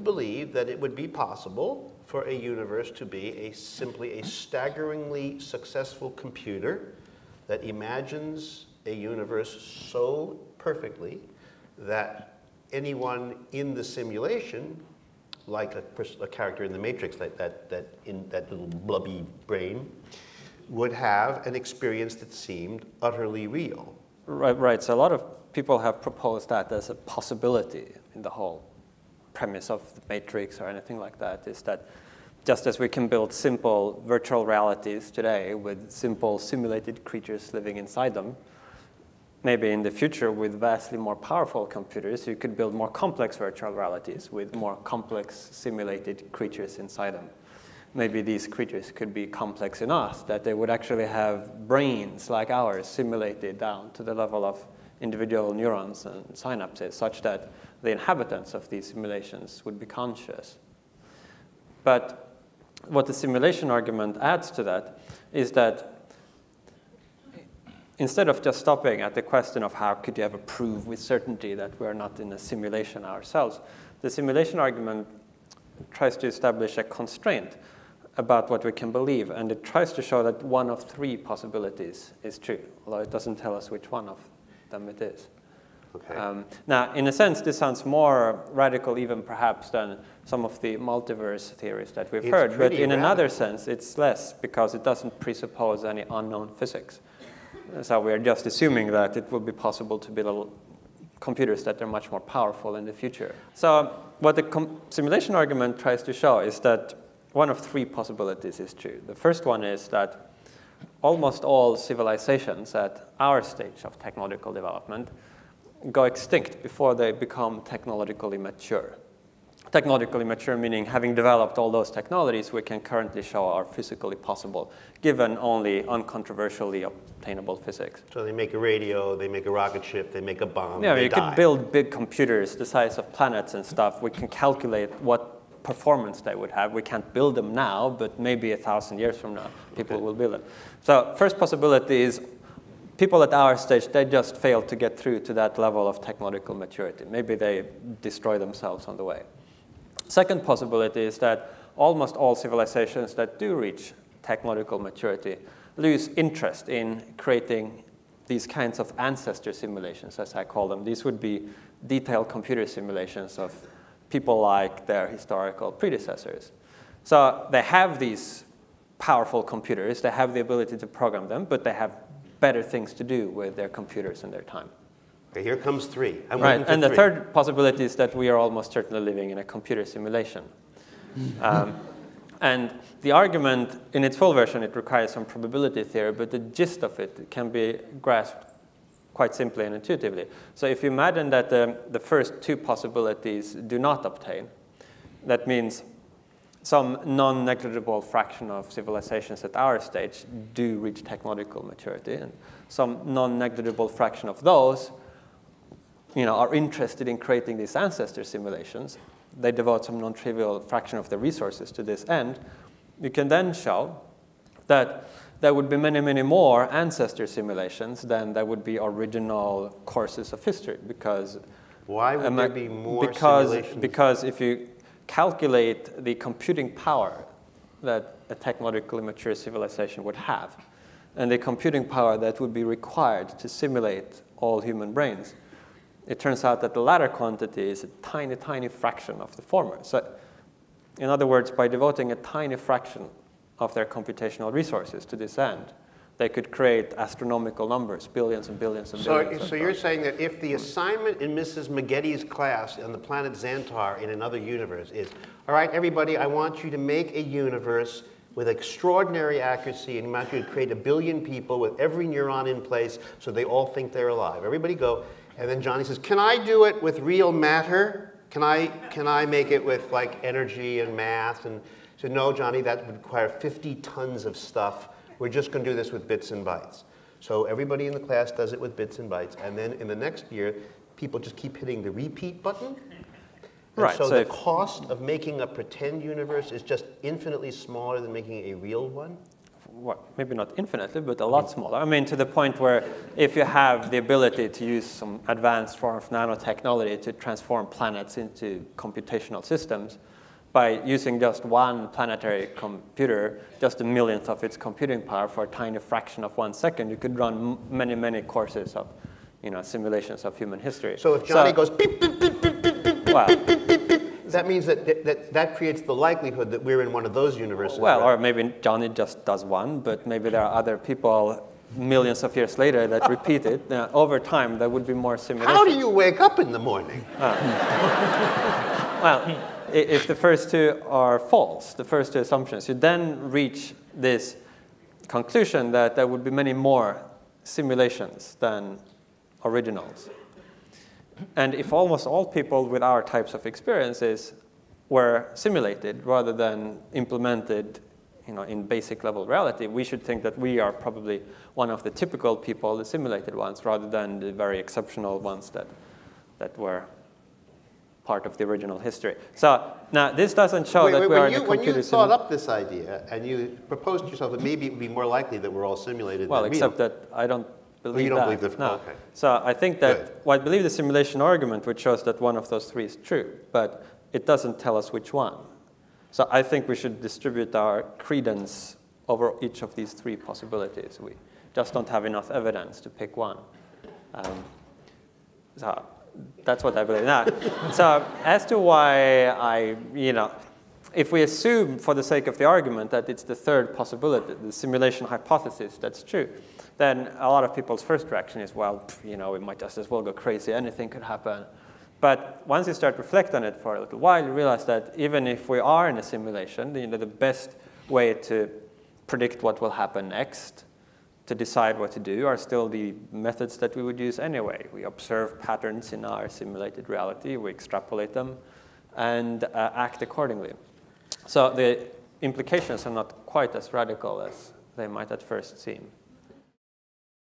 believe that it would be possible for a universe to be simply a staggeringly successful computer that imagines a universe so perfectly that anyone in the simulation, like a character in the Matrix, in that little blubby brain, would have an experience that seemed utterly real. Right. So a lot of people have proposed that as a possibility in the whole premise of the Matrix or anything like that, is that just as we can build simple virtual realities today with simple simulated creatures living inside them, maybe in the future with vastly more powerful computers, you could build more complex virtual realities with more complex simulated creatures inside them. Maybe these creatures could be complex enough that they would actually have brains like ours simulated down to the level of individual neurons and synapses, such that the inhabitants of these simulations would be conscious. But what the simulation argument adds to that is that instead of just stopping at the question of how could you ever prove with certainty that we're not in a simulation ourselves, the simulation argument tries to establish a constraint about what we can believe, and it tries to show that one of three possibilities is true, although it doesn't tell us which one of them it is. Okay. Now, in a sense, this sounds more radical even perhaps than some of the multiverse theories that we've heard, but in another sense, it's less because it doesn't presuppose any unknown physics. So we're just assuming that it will be possible to build computers that are much more powerful in the future. So what the simulation argument tries to show is that one of three possibilities is true. The first one is that almost all civilizations at our stage of technological development go extinct before they become technologically mature. Technologically mature meaning having developed all those technologies we can currently show are physically possible, given only uncontroversially obtainable physics. So they make a radio, they make a rocket ship, they make a bomb, yeah, they you die. could build big computers the size of planets and stuff. We can calculate what performance they would have. We can't build them now, but maybe 1,000 years from now, people will build them. So first possibility is people at our stage, they just fail to get through to that level of technological maturity. Maybe they destroy themselves on the way. Second possibility is that almost all civilizations that do reach technological maturity lose interest in creating these kinds of ancestor simulations, as I call them. These would be detailed computer simulations of people like their historical predecessors. So they have these powerful computers, they have the ability to program them, but they have better things to do with their computers in their time. Okay, here comes three. Right, and the third possibility is that we are almost certainly living in a computer simulation. And the argument, in its full version, it requires some probability theory, but the gist of it can be grasped quite simply and intuitively. So if you imagine that the first two possibilities do not obtain, that means some non-negligible fraction of civilizations at our stage do reach technological maturity, and some non-negligible fraction of those are interested in creating these ancestor simulations. They devote some non-trivial fraction of their resources to this end. You can then show that there would be many, many more ancestor simulations than there would be original courses of history, because why would there be more simulations? Because if you calculate the computing power that a technologically mature civilization would have, and the computing power that would be required to simulate all human brains, it turns out that the latter quantity is a tiny, tiny fraction of the former. So, in other words, by devoting a tiny fraction of their computational resources to this end, they could create astronomical numbers, billions and billions and billions. So you're saying that if the assignment in Mrs. Maggotti's class on the planet Xantar in another universe is, all right, everybody, I want you to make a universe with extraordinary accuracy, and I want you to create 1 billion people with every neuron in place so they all think they're alive. Everybody go. And then Johnny says, can I do it with real matter? Can I make it with like energy and math? And so no, Johnny, that would require 50 tons of stuff. We're just going to do this with bits and bytes. So everybody in the class does it with bits and bytes. And then in the next year, people just keep hitting the repeat button. Right. So the cost of making a pretend universe is just infinitely smaller than making a real one? maybe not infinitely, but a lot smaller. I mean, to the point where if you have the ability to use some advanced form of nanotechnology to transform planets into computational systems, by using just one planetary computer, just a millionth of its computing power for a tiny fraction of 1 second, you could run many, many courses of simulations of human history. So if Johnny goes beep, beep, beep, beep, beep, beep, beep, well, beep, beep, beep, beep, that means that creates the likelihood that we're in one of those universes. Well, right? or maybe Johnny just does one, but maybe there are other people millions of years later that repeat it. Now, over time, there would be more simulations. How do you wake up in the morning? Well, if the first two are false, the first two assumptions, you then reach this conclusion that there would be many more simulations than originals. And if almost all people with our types of experiences were simulated rather than implemented in basic level reality, we should think that we are probably one of the typical people, the simulated ones, rather than the very exceptional ones that were part of the original history. So now this doesn't show that we are in a computer When you thought up this idea and you proposed to yourself that maybe it would be more likely that we're all simulated well, than except real. that I don't believe that. You don't believe that? No. Okay. So I think that, well, I believe the simulation argument, which shows that one of those three is true, but it doesn't tell us which one. So I think we should distribute our credence over each of these three possibilities. We just don't have enough evidence to pick one. So that's what I believe. Now, so as to why if we assume for the sake of the argument that it's the third possibility, the simulation hypothesis, that's true, then a lot of people's first reaction is, well, we might just as well go crazy, anything could happen. But once you start to reflect on it for a little while, you realize that even if we are in a simulation, the best way to predict what will happen next, to decide what to do, are still the methods that we would use anyway. We observe patterns in our simulated reality, we extrapolate them, and act accordingly. So the implications are not quite as radical as they might at first seem.